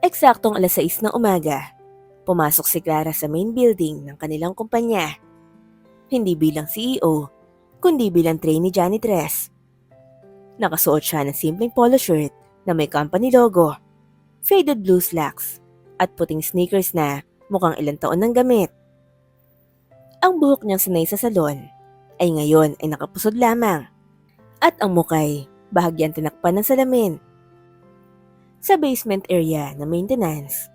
Eksaktong 6:00 ng umaga, pumasok si Clara sa main building ng kanilang kumpanya. Hindi bilang CEO, kundi bilang trainee janitress. Nakasuot siya ng simpleng polo shirt na may company logo, faded blue slacks, at puting sneakers na mukhang ilang taon ng gamit. Ang buhok niyang sanay sa salon ay ngayon ay nakapusod lamang at ang mukay bahagyang tinakpan ng salamin. Sa basement area na maintenance,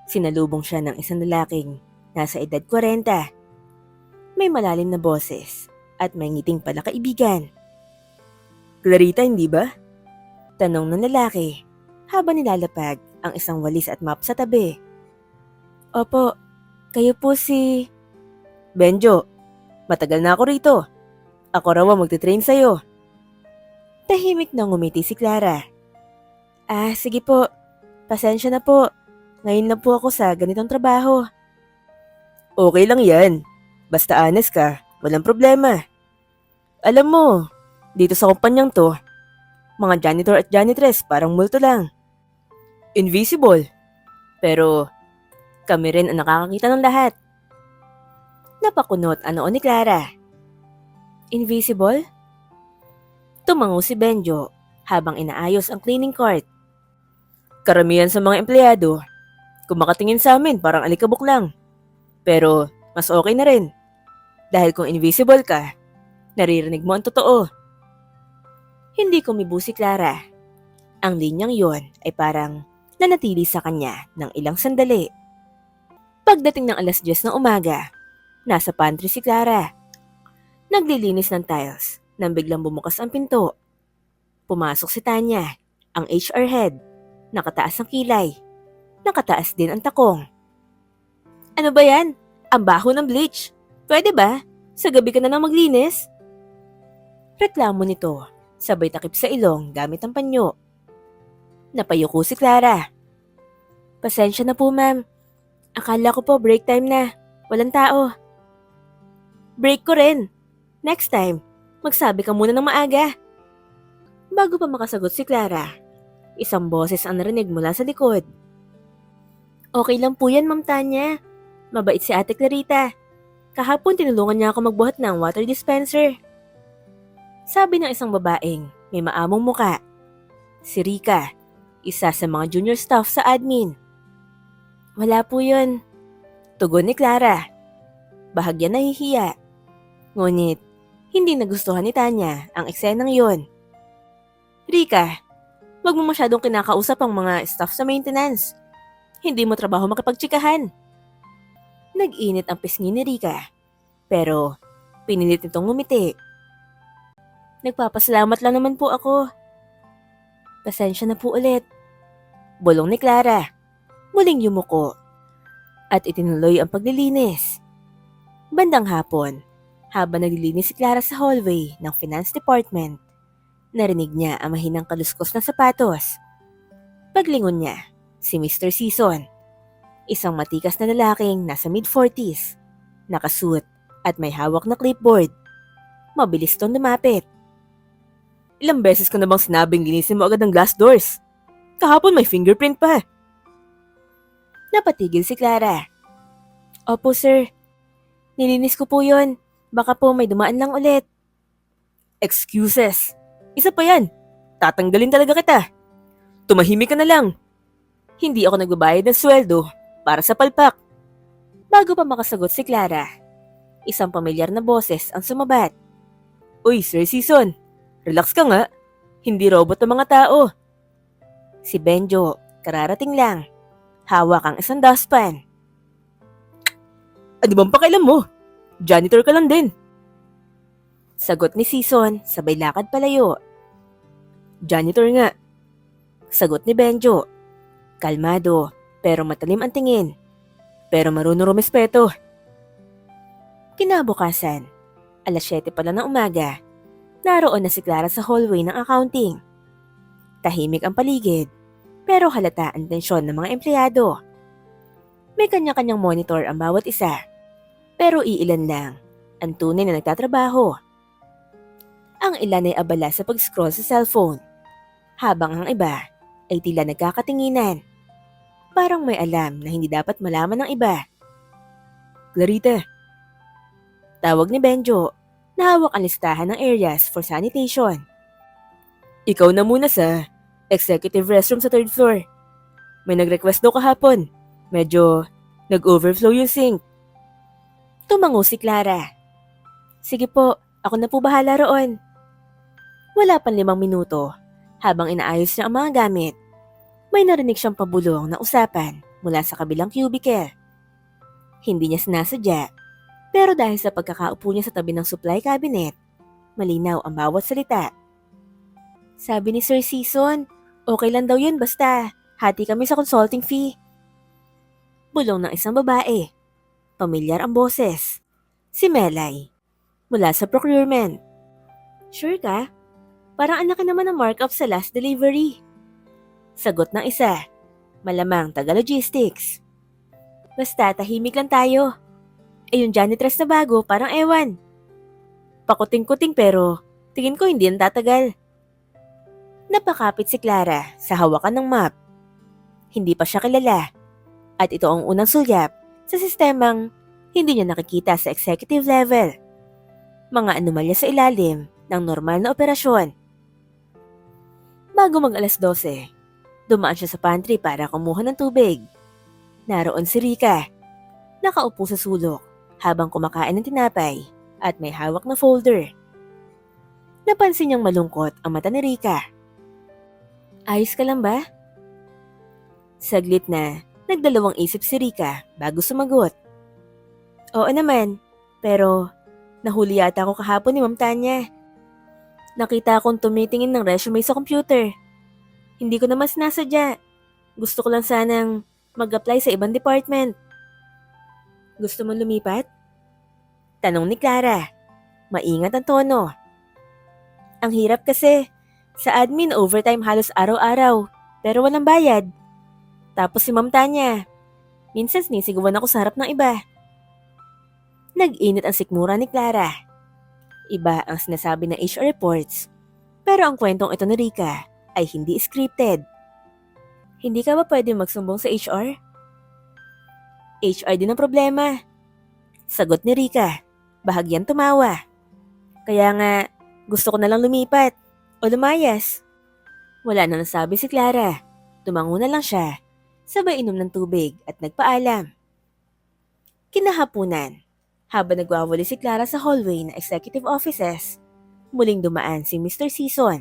sinalubong siya ng isang lalaking nasa edad 40. May malalim na boses at may ngiting palakaibigan. Clarita, hindi ba? Tanong ng lalaki habang nilalapag ang isang walis at map sa tabi. Opo, kayo po si... Benjo, matagal na ako rito. Ako raw ang magtitrain sa'yo. Tahimik na ngumiti si Clara. Sige po. Pasensya na po. Ngayon lang po ako sa ganitong trabaho. Okay lang yan. Basta honest ka, walang problema. Alam mo, dito sa kumpanyang to, mga janitor at janitress parang multo lang. Invisible. Pero kami rin ang nakakakita ng lahat. Napakunot ang noon ni Clara. Invisible? Tumango si Benjo habang inaayos ang cleaning cart. Karamihan sa mga empleyado, kung makatingin sa amin parang alikabok lang. Pero mas okay na rin. Dahil kung invisible ka, naririnig mo ang totoo. Hindi kumibo si Clara. Ang linyang yon ay parang nanatili sa kanya ng ilang sandali. Pagdating ng 10:00 ng umaga, nasa pantry si Clara. Naglilinis ng tiles nang biglang bumukas ang pinto. Pumasok si Tanya, ang HR head. Nakataas ang kilay. Nakataas din ang takong. Ano ba yan? Ang baho ng bleach. Pwede ba? Sa gabi ka na nang maglinis? Reklamo nito, sabay takip sa ilong gamit ang panyo. Napayuko si Clara. Pasensya na po, ma'am. Akala ko po break time na. Walang tao. Break ko rin. Next time, magsabi ka muna ng maaga. Bago pa makasagot si Clara, isang boses ang narinig mula sa likod. Okay lang po yan, Ma'am Tanya. Mabait si Ate Clarita. Kahapon tinulungan niya ako magbuhat ng water dispenser. Sabi ng isang babaeng may maamong muka. Si Rika, isa sa mga junior staff sa admin. Wala po yun. Tugon ni Clara. Bahagyan nahihiya. Ngunit, hindi nagustuhan ni Tanya ang eksenang yon. Rika, wag mo masyadong kinakausap ang mga staff sa maintenance. Hindi mo trabaho makipagtsikahan. Nag-init ang pisngi ni Rika, pero pinilit nitong ngumiti. Nagpapasalamat lang naman po ako. Pasensya na po ulit. Bulong ni Clara. Muling yumuko. At itinuloy ang paglilinis. Bandang hapon, habang naglilinis si Clara sa hallway ng finance department, narinig niya ang mahinang kaluskos na sapatos. Paglingon niya, si Mr. Season, isang matikas na lalaking nasa mid-40s, nakasuot at may hawak na clipboard. Mabilis tong lumapit. Ilang beses ko na bang sinabing linisin mo agad ang glass doors? Kahapon may fingerprint pa. Napatigil si Clara. Opo sir, nilinis ko po yun. Baka po may dumaan lang ulit. Excuses. Isa pa yan. Tatanggalin talaga kita. Tumahimik ka na lang. Hindi ako nagbabayad ng sweldo para sa palpak. Bago pa makasagot si Clara, isang pamilyar na boses ang sumabat. Uy, Sir Season, relax ka nga. Hindi robot ang mga tao. Si Benjo, kararating lang. Hawak ang isang dustpan. Ano bang pakailan mo? Janitor ka lang din. Sagot ni Season, sabay lakad palayo. Janitor nga. Sagot ni Benjo. Kalmado, pero matalim ang tingin. Pero marunong rumespeto. Kinabukasan, 7:00 pala ng umaga, naroon na si Clara sa hallway ng accounting. Tahimik ang paligid, pero halata ang tensyon ng mga empleyado. May kanya-kanyang monitor ang bawat isa, pero iilan lang ang tunay na nagtatrabaho. Ang ilan ay abala sa pag-scroll sa cellphone, habang ang iba ay tila nagkakatinginan. Parang may alam na hindi dapat malaman ng iba. Clarita. Tawag ni Benjo, na hawak ang listahan ng areas for sanitation. Ikaw na muna sa executive restroom sa 3rd floor. May nag-request daw kahapon. Medyo nag-overflow yung sink. Tumango si Clara. Sige po, ako na po bahala roon. Wala pang 5 minuto, habang inaayos niya ang mga gamit, may narinig siyang pabulong na usapan mula sa kabilang cubicle. Hindi niya sinasadya, pero dahil sa pagkakaupo niya sa tabi ng supply cabinet, malinaw ang bawat salita. Sabi ni Sir Season, okay lang daw yun basta hati kami sa consulting fee. Bulong ng isang babae. Pamilyar ang boses. Si Melay. Mula sa procurement. Sure ka? Parang anak ka naman ng markup sa last delivery. Sagot ng isa. Malamang taga-logistics. Basta tahimik lang tayo. Yung janitress na bago parang ewan. Pakuting-kuting pero tingin ko hindi yan tatagal. Napakapit si Clara sa hawakan ng map. Hindi pa siya kilala. At ito ang unang sulyap sa sistemang hindi niya nakikita sa executive level. Mga anomalya sa ilalim ng normal na operasyon. Bago mag 12:00, dumaan siya sa pantry para kumuha ng tubig. Naroon si Rika, nakaupo sa sulok habang kumakain ng tinapay at may hawak na folder. Napansin niyang malungkot ang mata ni Rika. Ayos ka lang ba? Saglit na, nagdalawang isip si Rika bago sumagot. Oo naman, pero nahuli yata ako kahapon ni Ma'am Tanya. Nakita akong tumitingin ng resume sa computer. Hindi ko naman sinasadya. Gusto ko lang sanang mag-apply sa ibang department. Gusto mo lumipat? Tanong ni Clara. Maingat ang tono. Ang hirap kasi. Sa admin, overtime halos araw-araw. Pero walang bayad. Tapos si Ma'am Tanya. Minsan sinisigawan ako sa harap ng iba. Nag-init ang sikmura ni Clara. Iba ang sinasabi ng HR reports. Pero ang kwentong ito ni Rika ay hindi scripted. Hindi ka ba pwede magsumbong sa HR? HR din ang problema. Sagot ni Rika. Bahagyang tumawa. Kaya nga, gusto ko na lang lumipat o lumayas. Wala na nasabi si Clara. Tumango na lang siya. Sabay inom ng tubig at nagpaalam. Kinahapunan. Habang nagwawali si Clara sa hallway ng executive offices, muling dumaan si Mr. Season.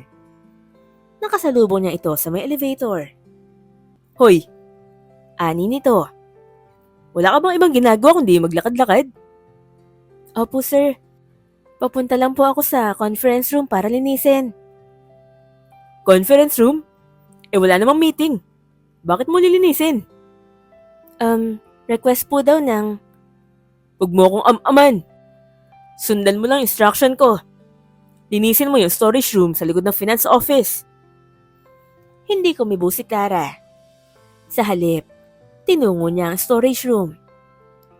Nakasalubong niya ito sa may elevator. Hoy! Ani nito. Wala ka bang ibang ginagawa kundi maglakad-lakad? Opo sir. Papunta lang po ako sa conference room para linisin. Conference room? Wala namang meeting. Bakit mo lilinisin? Request po daw ng... Huwag mo akong am-aman. Sundan mo lang instruction ko. Linisin mo yung storage room sa likod ng finance office. Hindi kumibo si Clara. Sa halip, tinungo niya ang storage room.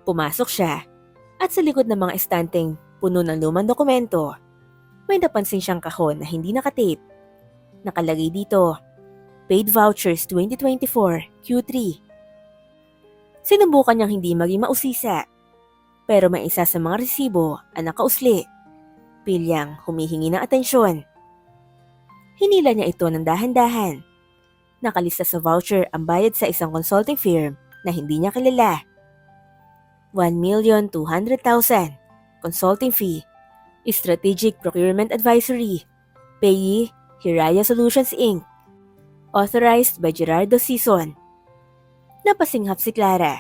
Pumasok siya at sa likod ng mga estanteng puno ng lumang dokumento, may napansin siyang kahon na hindi nakatape. Nakalagay dito, Paid Vouchers 2024 Q3. Sinubukan niyang hindi maging mausisa. Pero may isa sa mga resibo ang nakausli. Pilyang humihingi ng atensyon. Hinila niya ito ng dahan-dahan. Nakalista sa voucher ang bayad sa isang consulting firm na hindi niya kilala. 1,200,000 consulting fee. Strategic Procurement Advisory. Payee, Hiraya Solutions Inc. Authorized by Gerardo Season. Napasinghap si Clara.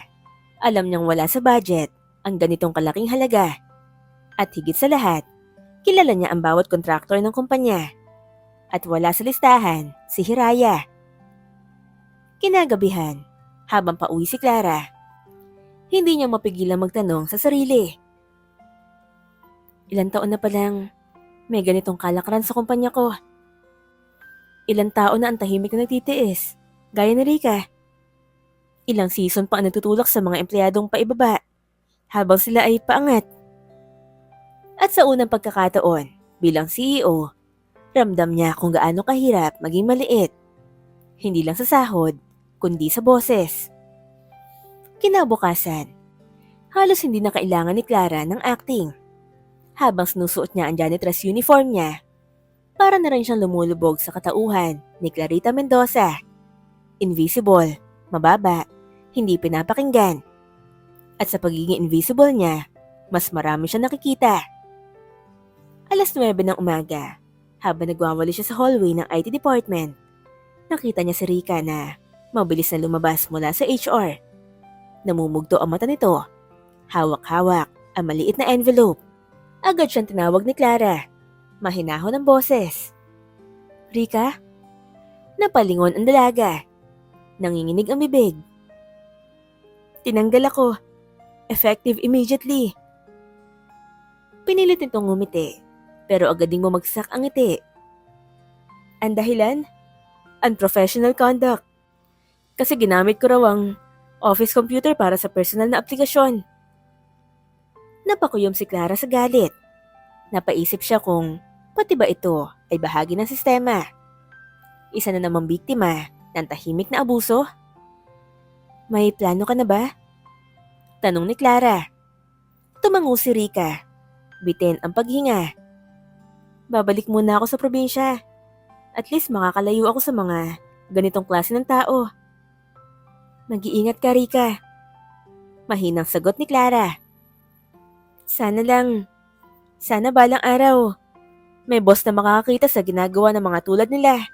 Alam niyang wala sa budget ang ganitong kalaking halaga. At higit sa lahat, kilala niya ang bawat kontraktor ng kumpanya. At wala sa listahan si Hiraya. Kinagabihan, habang pauwi si Clara, hindi niya mapigilang magtanong sa sarili. Ilang taon na palang may ganitong kalakaran sa kumpanya ko. Ilang taon na ang tahimik na nagtitiis, gaya ni Rika. Ilang season pa ang nagtutulak sa mga empleyadong paibaba habang sila ay paangat. At sa unang pagkakataon, bilang CEO, ramdam niya kung gaano kahirap maging maliit. Hindi lang sa sahod, kundi sa boses. Kinabukasan, halos hindi na kailangan ni Clara ng acting. Habang sinusuot niya ang janitress uniform niya, para na rin siyang lumulubog sa katauhan ni Clarita Mendoza. Invisible, mababa, hindi pinapakinggan. At sa pagiging invisible niya, mas marami siya nakikita. 9:00 ng umaga, habang nagwawali siya sa hallway ng IT department, nakita niya si Rika na mabilis na lumabas mula sa HR. Namumugto ang mata nito. Hawak-hawak ang maliit na envelope. Agad siyang tinawag ni Clara. Mahinahon ang boses. Rika? Napalingon ang dalaga. Nanginginig ang bibig. Tinanggal ako. Effective immediately. Pinilit nitong ngumiti, pero agad ding bumagsak ang ngiti. Ang dahilan? Unprofessional conduct. Kasi ginamit ko raw ang office computer para sa personal na aplikasyon. Napakuyom si Clara sa galit. Napaisip siya kung pati ba ito ay bahagi ng sistema. Isa na namang biktima ng tahimik na abuso. May plano ka na ba? Tanong ni Clara. Tumango si Rika. Bitin ang paghinga. Babalik muna ako sa probinsya. At least makakalayo ako sa mga ganitong klase ng tao. Mag-iingat ka, Rika. Mahinang sagot ni Clara. Sana balang araw, may boss na makakakita sa ginagawa ng mga tulad nila.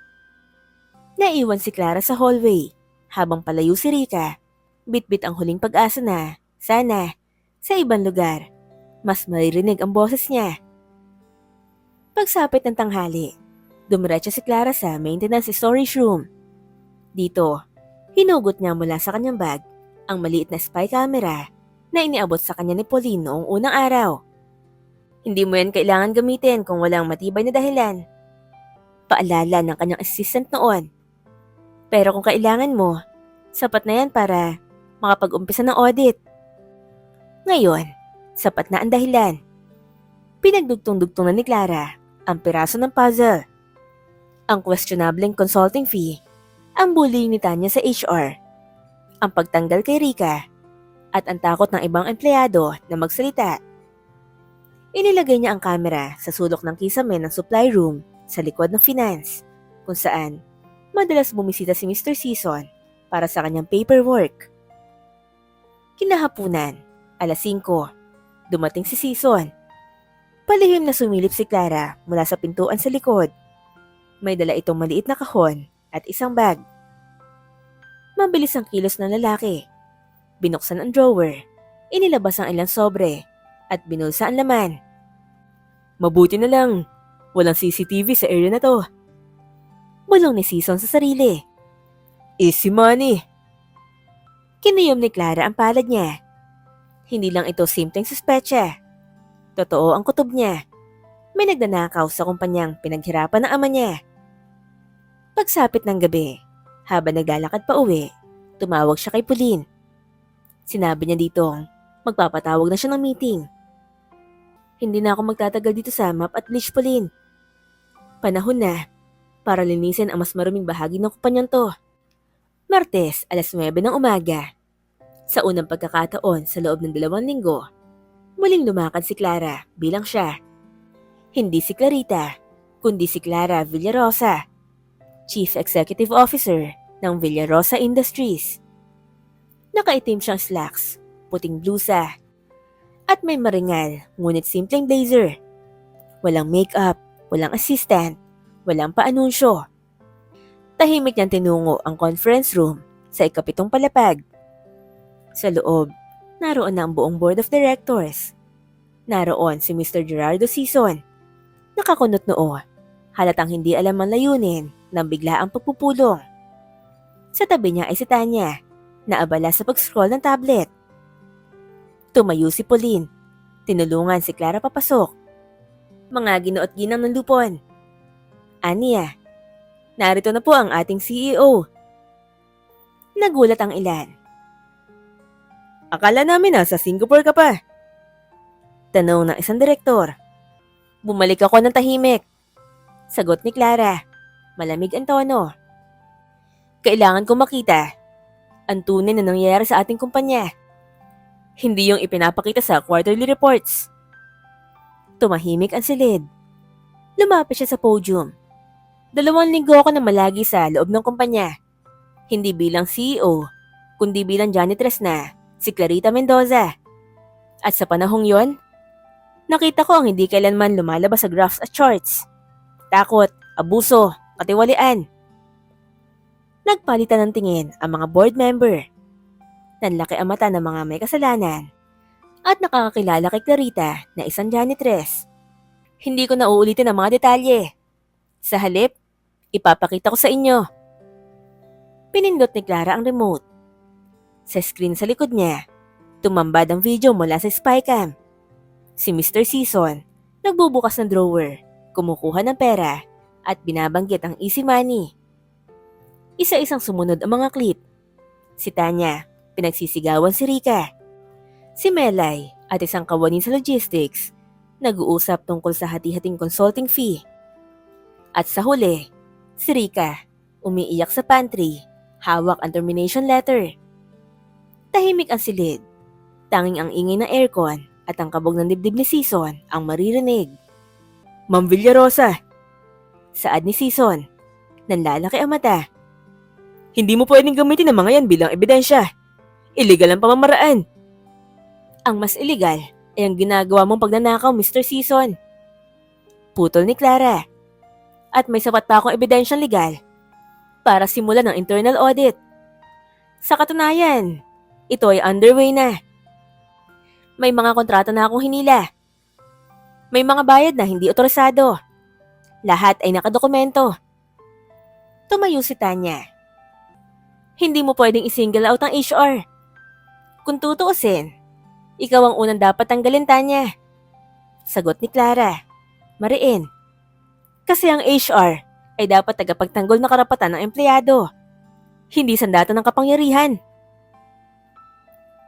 Naiwan si Clara sa hallway, habang palayo si Rika. Bitbit ang huling pag-asa na, sana, sa ibang lugar, mas maririnig ang boses niya. Pagsapit ng tanghali, dumiretso si Clara sa maintenance storage room. Dito, hinugot niya mula sa kanyang bag ang maliit na spy camera na iniabot sa kanya ni Pauline noong unang araw. Hindi mo yan kailangan gamitin kung walang matibay na dahilan. Paalala ng kanyang assistant noon. Pero kung kailangan mo, sapat na yan para makapag-umpisa ng audit. Ngayon, sapat na ang dahilan. Pinagdugtong-dugtong na ni Clara ang piraso ng puzzle. Ang questionableng consulting fee, ang bullying ni Tanya sa HR, ang pagtanggal kay Rika, at ang takot ng ibang empleyado na magsalita. Inilagay niya ang kamera sa sulok ng kisame ng supply room sa likod ng finance, kung saan madalas bumisita si Mr. Season para sa kanyang paperwork. Kinahapunan, 5:00, dumating si Season. Palihim na sumilip si Clara mula sa pintuan sa likod. May dala itong maliit na kahon at isang bag. Mabilis ang kilos ng lalaki. Binuksan ang drawer, inilabas ang ilang sobre, at binulsa ang laman. Mabuti na lang, walang CCTV sa area na to. Bulong ni Season sa sarili. Easy money. Kinuyom ni Clara ang palad niya. Hindi lang ito simpleng suspecha. Totoo ang kutob niya. May nagnanakaw sa kumpanyang pinaghirapan ng ama niya. Pagsapit ng gabi, habang naglalakad pa uwi, tumawag siya kay Pauline. Sinabi niya ditong magpapatawag na siya ng meeting. Hindi na ako magtatagal dito sa map at bleach, Pauline. Panahon na para linisin ang mas maruming bahagi ng kumpanyang to. Martes, 9:00 ng umaga. Sa unang pagkakataon sa loob ng 2 linggo, muling lumakad si Clara bilang siya. Hindi si Clarita, kundi si Clara Villarosa, Chief Executive Officer ng Villarosa Industries. Nakaitim siyang slacks, puting blusa, at may maringal ngunit simpleng blazer. Walang makeup, walang assistant, walang paanunsyo. Tahimik niyang tinungo ang conference room sa 7th palapag. Sa loob, naroon na ang buong board of directors. Naroon si Mr. Gerardo Season. Nakakunot noo, halatang hindi alam ang layunin ng biglaang pagpupulong. Sa tabi niya ay si Tanya, na abala sa pag-scroll ng tablet. Tumayo si Pauline. Tinulungan si Clara papasok. Mga ginoo at ginang ng lupon. Aniya, narito na po ang ating CEO. Nagulat ang ilan. Akala namin nasa Singapore ka pa. Tanong ng isang direktor. Bumalik ako ng tahimik. Sagot ni Clara. Malamig ang tono. Kailangan ko makita ang tunay na nangyayari sa ating kumpanya. Hindi yung ipinapakita sa quarterly reports. Tumahimik ang silid. Lumapit siya sa podium. 2 linggo ako na malagi sa loob ng kumpanya. Hindi bilang CEO, kundi bilang janitress na si Clarita Mendoza. At sa panahong yon, nakita ko ang hindi kailanman lumalabas sa graphs at charts. Takot, abuso, katiwalian. Nagpalitan ng tingin ang mga board member. Nanlaki ang mata ng mga may kasalanan at nakakakilala kay Clarita na isang janitress. Hindi ko na uulitin ang mga detalye. Sa halip, ipapakita ko sa inyo. Pinindot ni Clara ang remote. Sa screen sa likod niya, tumambad ang video mula sa spycam. Si Mr. Season, nagbubukas ng drawer, kumukuha ng pera at binabanggit ang easy money. Isa-isang sumunod ang mga clip. Si Tanya, pinagsisigawan si Rika. Si Melay at isang kawani sa logistics, nag-uusap tungkol sa hati-hating consulting fee. At sa huli, si Rika, umiiyak sa pantry, hawak ang termination letter. Tahimik ang silid. Tanging ang ingay ng aircon at ang kabog ng dibdib ni Season ang maririnig. Ma'am Villarosa! Saad ni Season. Nanlalaki ang mata. Hindi mo pwedeng gamitin ang mga yan bilang ebidensya. Illegal ang pamamaraan. Ang mas illegal ay ang ginagawa mong pagnanakaw, Mr. Season. Putol ni Clara. At may sapat pa akong ebidensyang legal para simulan ng internal audit. Sa katunayan, ito ay underway na. May mga kontrata na akong hinila. May mga bayad na hindi otorisado. Lahat ay nakadokumento. Tumayo si Tanya. Hindi mo pwedeng isingle out ang HR. Kung tutuusin, ikaw ang unang dapat tanggalin, Tanya. Sagot ni Clara. Mariin. Kasi ang HR ay dapat tagapagtanggol na karapatan ng empleyado. Hindi sandata ng kapangyarihan.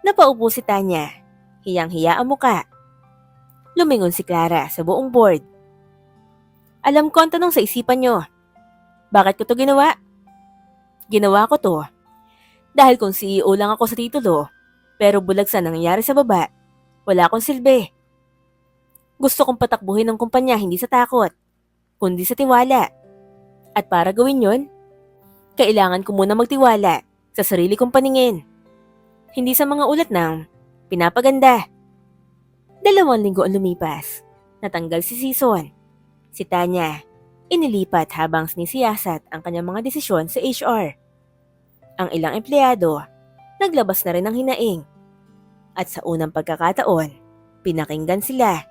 Napaupo si Tanya. Hiyang-hiya ang muka. Lumingon si Clara sa buong board. Alam ko ang tanong sa isipan nyo. Bakit ko to ginawa? Ginawa ko to dahil kung CEO lang ako sa titulo, pero bulag sa nangyayari sa baba, wala akong silbi. Gusto kong patakbuhin ng kumpanya hindi sa takot, kundi sa tiwala. At para gawin yon, kailangan ko muna magtiwala sa sarili kong paningin. Hindi sa mga ulat ng pinapaganda. 2 linggo ang lumipas. Natanggal si Season. Si Tanya, inilipat habang sinisiyasat ang kanyang mga desisyon sa HR. Ang ilang empleyado, naglabas na rin ng hinaing. At sa unang pagkakataon, pinakinggan sila.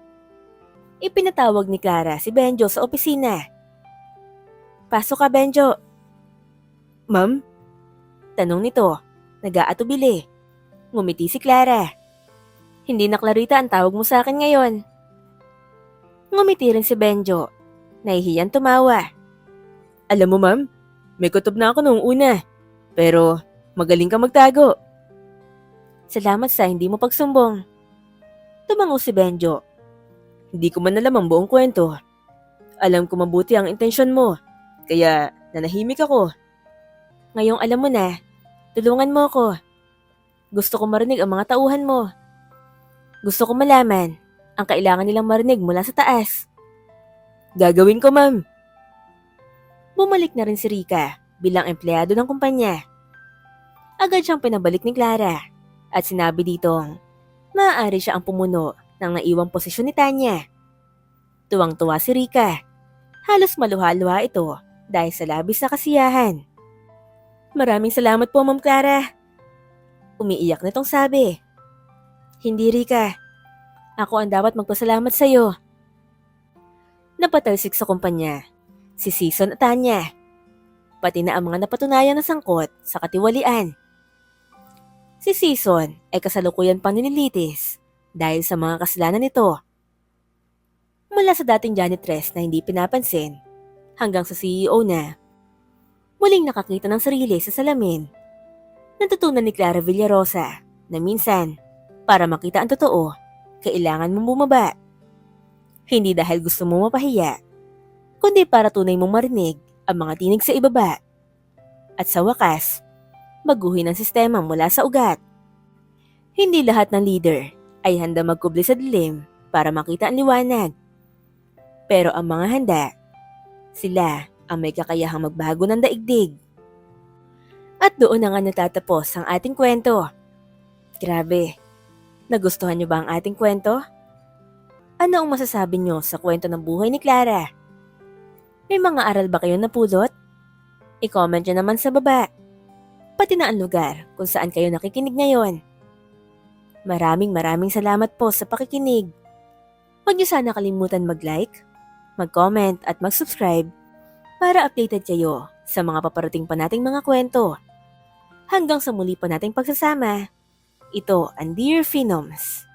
Ipinatawag ni Clara si Benjo sa opisina. Pasok ka, Benjo. Ma'am? Tanong nito, nag-aatubili. Ngumiti si Clara. Hindi na Clarita ang tawag mo sa akin ngayon. Ngumiti rin si Benjo. Nahihiyang tumawa. Alam mo, ma'am, may kutob na ako noong una. Pero magaling ka magtago. Salamat sa hindi mo pagsumbong. Tumango si Benjo. Hindi ko man alam ang buong kwento. Alam ko mabuti ang intensyon mo, kaya nanahimik ako. Ngayong alam mo na, tulungan mo ako. Gusto ko marinig ang mga tauhan mo. Gusto ko malaman ang kailangan nilang marinig mula sa taas. Gagawin ko, ma'am. Bumalik na rin si Rika bilang empleyado ng kumpanya. Agad siyang pinabalik ni Clara at sinabi ditong maaari siya ang pumuno ng naiwang posisyon ni Tanya. Tuwang-tuwa si Rika. Halos maluha-luha ito dahil sa labis na kasiyahan. Maraming salamat po, Ma'am Clara. Umiiyak nitong sabi. Hindi, Rika. Ako ang dapat magpasalamat sa iyo. Napatalsik sa kumpanya si Season at Tanya. Pati na ang mga napatunayan na sangkot sa katiwalian. Si Season ay kasalukuyan pang nililitis dahil sa mga kasalanan nito. Mula sa dating janitress na hindi pinapansin hanggang sa CEO na muling nakakita ng sarili sa salamin. Natutunan ni Clara Villarosa na minsan, para makita ang totoo, kailangan mong bumaba. Hindi dahil gusto mo mapahiya, kundi para tunay mong marinig ang mga tinig sa ibaba. At sa wakas, baguhin ang sistema mula sa ugat. Hindi lahat ng leader ay handa magkubli sa dilim para makita ang liwanag. Pero ang mga handa, sila ang may kakayahang magbago ng daigdig. At doon na nga natatapos ang ating kwento. Grabe, nagustuhan niyo ba ang ating kwento? Ano ang masasabi niyo sa kwento ng buhay ni Clara? May mga aral ba kayong napulot? I-comment niyo naman sa baba. Pati na ang lugar kung saan kayo nakikinig ngayon. Maraming salamat po sa pakikinig. Huwag niyo sana kalimutan mag-like, mag-comment at mag-subscribe para updated kayo sa mga paparating pa nating mga kwento. Hanggang sa muli pa nating pagsasama, ito ang Dear Phenoms.